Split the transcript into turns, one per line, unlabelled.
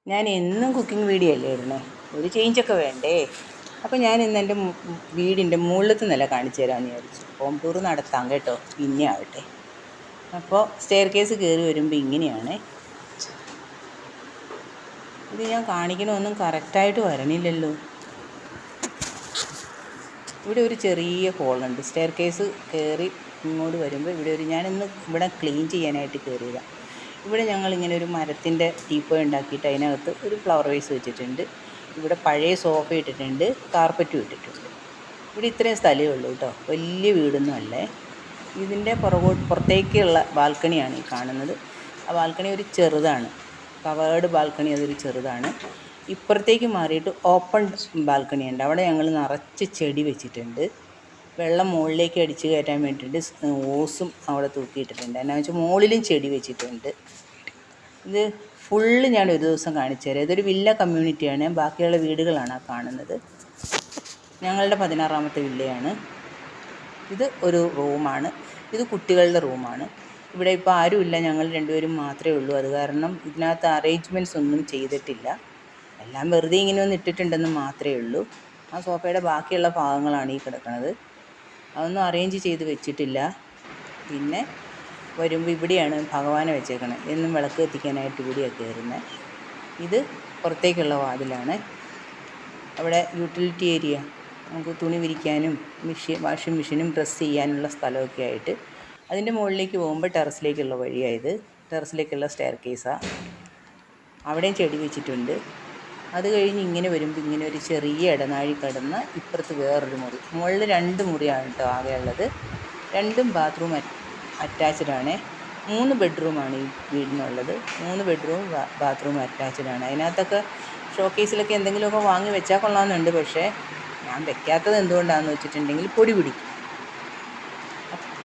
ഞാൻ എന്നും cooking video അല്ലേ ഇടുന്നത്, ഒരു ചേഞ്ചൊക്കെ വേണ്ടേ? അപ്പോൾ ഞാൻ ഇന്ന് എൻ്റെ വീടിൻ്റെ മുകളിലത്തെ നില കാണിച്ചു തരാമെന്ന് വിചാരിച്ചു. ഹോം ടൂർ നടത്താം കേട്ടോ, പിന്നെ ആവട്ടെ. അപ്പോൾ സ്റ്റെയർ കേസ് കയറി വരുമ്പോൾ ഇങ്ങനെയാണ്. ഇത് ഞാൻ കാണിക്കണമൊന്നും കറക്റ്റായിട്ട് വരണില്ലല്ലോ. ഇവിടെ ഒരു ചെറിയ ഹോളുണ്ട്. സ്റ്റെയർ കേസ് കയറി ഇങ്ങോട്ട് വരുമ്പോൾ ഞാനിന്ന് ഇവിടെ ക്ലീൻ ചെയ്യാനായിട്ട് കയറിയതാണ്. ഇവിടെ ഞങ്ങളിങ്ങനെ ഒരു മരത്തിൻ്റെ ടീപ്പോയ് ഉണ്ടാക്കിയിട്ട് അതിനകത്ത് ഒരു ഫ്ലവർ വേസ് വെച്ചിട്ടുണ്ട്. ഇവിടെ പഴയ സോഫ ഇട്ടിട്ടുണ്ട്, കാർപ്പറ്റും ഇട്ടിട്ടുണ്ട്. ഇവിടെ ഇത്രയും സ്ഥലമേ ഉള്ളൂ കേട്ടോ, വലിയ വീടൊന്നും അല്ലേ. ഇതിൻ്റെ പുറത്തേക്കുള്ള ബാൽക്കണിയാണ് ഈ കാണുന്നത്. ആ ബാൽക്കണി ഒരു ചെറുതാണ്, കവേർഡ് ബാൽക്കണി, അതൊരു ചെറുതാണ്. ഇപ്പുറത്തേക്ക് മാറിയിട്ട് ഓപ്പൺ ബാൽക്കണി ഉണ്ട്. അവിടെ ഞങ്ങൾ നിറച്ച് ചെടി വെച്ചിട്ടുണ്ട്. വെള്ളം മുകളിലേക്ക് അടിച്ച് കയറ്റാൻ വേണ്ടിയിട്ട് ഓസും അവിടെ തൂക്കിയിട്ടിട്ടുണ്ട്. എന്നാ വെച്ചാൽ മുകളിലും ചെടി വെച്ചിട്ടുണ്ട്. ഇത് ഫുള്ള് ഞാൻ ഒരു ദിവസം കാണിച്ചു തരാം. ഇതൊരു വില്ല കമ്മ്യൂണിറ്റിയാണ്, ബാക്കിയുള്ള വീടുകളാണ് ആ കാണുന്നത്. ഞങ്ങളുടെ 16ാമത്തെ വില്ലയാണ്. ഇത് ഒരു റൂമാണ്, ഇത് കുട്ടികളുടെ റൂമാണ്. ഇവിടെ ഇപ്പോൾ ആരുമില്ല, ഞങ്ങൾ രണ്ടുപേരും മാത്രമേ ഉള്ളൂ. അത് കാരണം ഇതിനകത്ത് അറേഞ്ച്മെൻറ്റ്സ് ഒന്നും ചെയ്തിട്ടില്ല, എല്ലാം വെറുതെ ഇങ്ങനെ ഒന്ന് ഇട്ടിട്ടുണ്ടെന്ന് മാത്രമേ ഉള്ളൂ. ആ സോഫയുടെ ബാക്കിയുള്ള ഭാഗങ്ങളാണ് ഈ കിടക്കുന്നത്, അതൊന്നും അറേഞ്ച് ചെയ്ത് വെച്ചിട്ടില്ല. പിന്നെ വരുമ്പോൾ ഇവിടെയാണ് ഭഗവാനെ വെച്ചേക്കണത്. എന്നും വിളക്ക് കത്തിക്കാനായിട്ട് ഇവിടെയാണ് കയറുന്നത്. ഇത് പുറത്തേക്കുള്ള വാതിലാണ്. അവിടെ യൂട്ടിലിറ്റി ഏരിയ, നമുക്ക് തുണി വിരിക്കാനും വാഷിംഗ് മെഷീനും പ്രസ് ചെയ്യാനുള്ള സ്ഥലമൊക്കെ ആയിട്ട്. അതിൻ്റെ മുകളിലേക്ക് പോകുമ്പോൾ ടെറസിലേക്കുള്ള വഴിയായത്, ടെറസിലേക്കുള്ള സ്റ്റെയർ കേസാണ്. അവിടെയും ചെടി വെച്ചിട്ടുണ്ട്. അത് കഴിഞ്ഞ് ഇങ്ങനെ വരുമ്പോൾ ഇങ്ങനെ ഒരു ചെറിയ ഇടനാഴി കടന്ന് ഇപ്പുറത്ത് വേറൊരു മുറി. മുകളിൽ 2 മുറിയാണ് കേട്ടോ ആകെ ഉള്ളത്. 2 ബാത്റൂം അറ്റാച്ച്ഡാണ്. 3 ബെഡ്റൂമാണ് ഈ വീടിനുള്ളത്. 3 ബെഡ്റൂം ബാത്റൂം അറ്റാച്ച്ഡാണ്. അതിനകത്തൊക്കെ ഷോക്കേസിലൊക്കെ എന്തെങ്കിലുമൊക്കെ വാങ്ങി വെച്ചാൽ കൊള്ളാമെന്നുണ്ട്. പക്ഷേ ഞാൻ വെക്കാത്തത് എന്തുകൊണ്ടാണെന്ന് വെച്ചിട്ടുണ്ടെങ്കിൽ പൊടി പിടിക്കും.